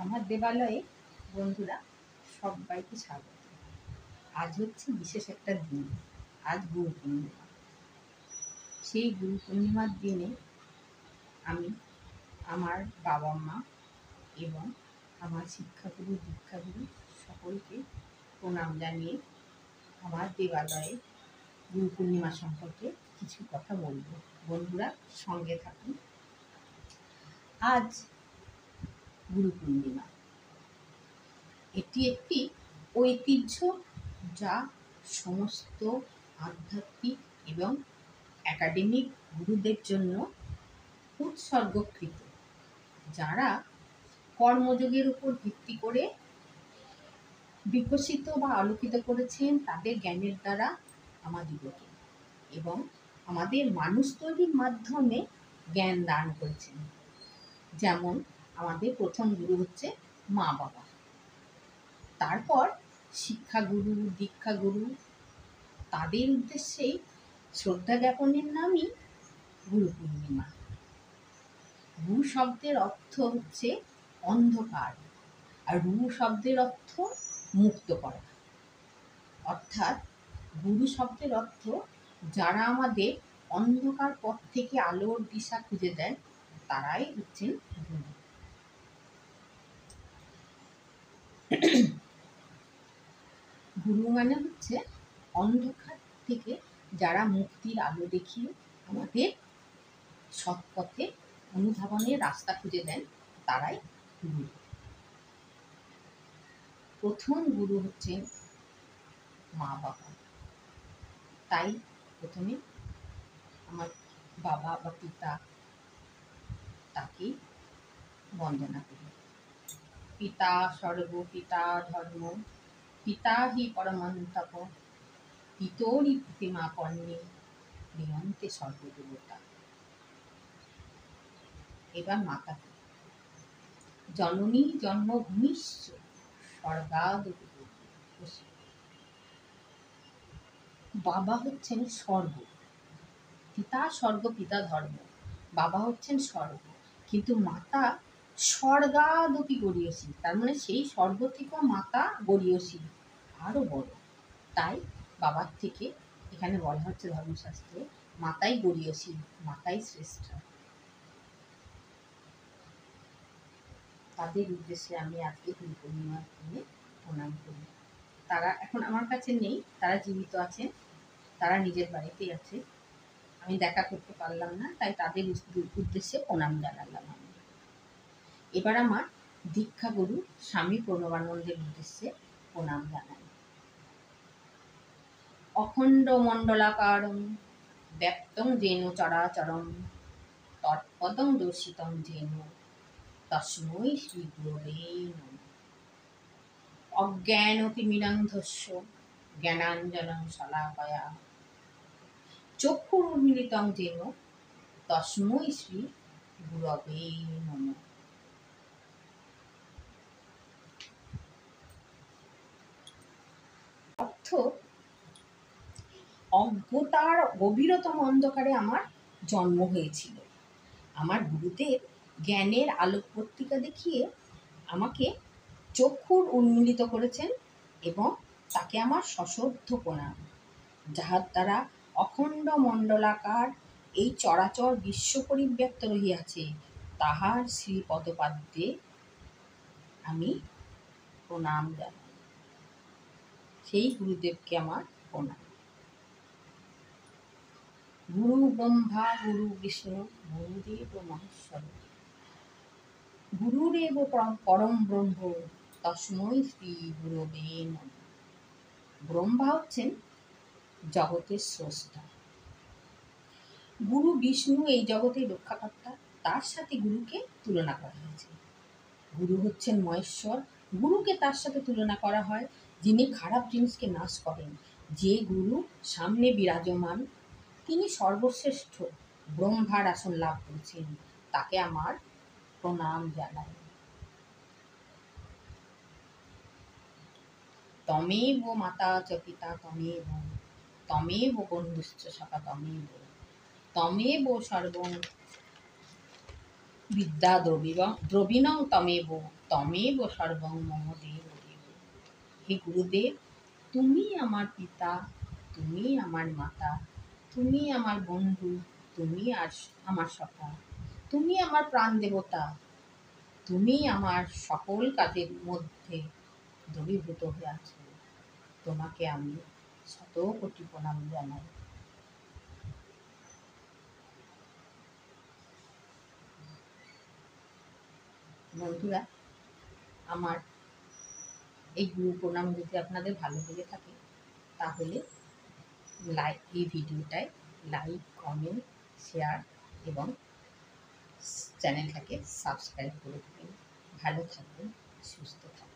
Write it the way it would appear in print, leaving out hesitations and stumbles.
আমার দেবালয়ে বন্ধুরা সবাইকে স্বাগত। আজ হচ্ছে বিশেষ একটা দিন, আজ গুরু পূর্ণিমা। সেই গুরু পূর্ণিমার দিনে আমি আমার বাবা মা এবং আমার শিক্ষাগুরু দীক্ষাগুরু সকলকে প্রণাম জানিয়ে আমার দেবালয়ে গুরু পূর্ণিমা সম্পর্কে কিছু কথা বলবো। বন্ধুরা সঙ্গে থাকুন। আজ গুরু পূর্ণিমা, এটি একটি ঐতিহ্য যা সমস্ত আধ্যাত্মিক এবং একাডেমিক গুরুদের জন্য উৎসর্গকৃত, যারা কর্মযোগের উপর ভিত্তি করে বিকশিত বা আলোকিত করেছেন তাদের জ্ঞানের দ্বারা আমাদিগকে, এবং আমাদের মানুষ তৈরির মাধ্যমে জ্ঞান দান করেছেন। যেমন আমাদের প্রথম গুরু হচ্ছে মা বাবা, তারপর শিক্ষাগুরু দীক্ষাগুরু, তাদের উদ্দেশ্যেই শ্রদ্ধা জ্ঞাপনের নামই গুরু পূর্ণিমা। গুরু শব্দের অর্থ হচ্ছে অন্ধকার, আর রু শব্দের অর্থ মুক্ত করা। অর্থাৎ গুরু শব্দের অর্থ যারা আমাদের অন্ধকার পথ থেকে আলোর দিশা খুঁজে দেন, তারাই হচ্ছেন গুরু। গুরু মানে হচ্ছে অন্ধকার থেকে যারা মুক্তির আলো দেখিয়ে আমাদের সৎ পথে অনুধাবনের রাস্তা খুঁজে দেন, তারাই গুরু। প্রথম গুরু হচ্ছেন মা বাবা। তাই প্রথমে আমার বাবা বা পিতা, তাকে বন্দনা করি। পিতা স্বর্গ, পিতা ধর্ম, পিতা হি পরমন্তপ, পিতরি প্রতিমা পণ্যে নিয়ন্তে সর্বদেবতা। এবার মাতাকে, জননী জন্মভূমিশ্চ স্বর্গাদপি। বাবা হচ্ছেন স্বর্গ, পিতা স্বর্গ পিতা ধর্ম, বাবা হচ্ছেন স্বর্গ, কিন্তু মাতা স্বর্গাদপি গরীয়সী, তার মানে সেই স্বর্গ থেকেও মাতা গরীয়সী, আরও বড়। তাই বাবার থেকে এখানে বলা হচ্ছে ধর্মশাস্ত্রে মাতাই গরীয়সী, মাতাই শ্রেষ্ঠ। তাদের উদ্দেশ্যে আমি আজকে গুরু পূর্ণিমার দিনে প্রণাম করি। তারা এখন আমার কাছে নেই, তারা জীবিত আছে, তারা নিজের বাড়িতেই আছে, আমি দেখা করতে পারলাম না, তাই তাদের উদ্দেশ্যে প্রণাম জানালাম আমি। এবার আমার দীক্ষাগুরু স্বামী প্রণবানন্দের উদ্দেশ্যে প্রণাম জানাই। অখণ্ড মণ্ডলাকারম ব্যক্তং যেন চরাচরম তৎপদং দর্শিতং যেন তস্মৈ শ্রী গুরবে নমঃ। অজ্ঞানতিমিরান্ধস্য জ্ঞানাঞ্জনং শলাকয়া চক্ষুরুন্মিলিতং যেন তস্মৈ শ্রী গুরবে নমঃ। অর্থ, অজ্ঞতার গভীরতম অন্ধকারে আমার জন্ম হয়েছিল। আমার গুরুদেব জ্ঞানের আলোক পত্রিকা দেখিয়ে আমাকে চক্ষুর উন্মিলিত করেছেন, এবং তাকে আমার সশ্রদ্ধ প্রণাম। যাহার দ্বারা অখণ্ড মণ্ডলাকার এই চরাচর বিশ্ব পরিব্যাপ্ত রহিয়াছে, তাহার শ্রীপদপাদ্যে আমি প্রণাম জানাই। সেই গুরুদেবকে আমার প্রণাম। গুরু ব্রহ্মা গুরু বিষ্ণু গুরুদেব মহেশ্বর, গুরুরেব পরম ব্রহ্ম তস্মৈ শ্রী গুরবে নমঃ। ব্রহ্মা হচ্ছেন জগতের স্রষ্টা, গুরু বিষ্ণু এই জগতের রক্ষাকর্তা, তার সাথে গুরুকে তুলনা করা হয়েছে। গুরু হচ্ছেন মহেশ্বর, গুরুকে তার সাথে তুলনা করা হয় যিনি খারাপ জিনিসকে নাশ করেন। যে গুরু সামনে বিরাজমান, তিনি সর্বশ্রেষ্ঠ ব্রহ্মার আসন লাভ করেছেন, তাকে আমার প্রণাম জানাই। তমেব মাতা চ পিতা তমেব, তমেব বন্ধুশ্চ সখা তমেব, তমেব সর্বং বিদ্যা দ্রবিণং তমেব সর্বং মম দেব দেব। হে গুরুদেব, তুমি আমার পিতা, তুমি আমার মাতা, তুমি আমার বন্ধু, তুমি আমার সখা, তুমি আমার প্রাণ দেবতা, তুমি আমার সকল কাজের মধ্যে দ্রবীভূত হয়ে আছো। তোমাকে আমি শত কোটি প্রণাম জানাই। বন্ধুরা, আমার এই গুরু প্রণাম যদি আপনাদের ভালো লেগে থাকে তাহলে এই ভিডিওটায় লাইক, কমেন্ট, শেয়ার এবং চ্যানেলটাকে সাবস্ক্রাইব করে দেবেন। ভালো থাকবেন, সুস্থ থাকবেন।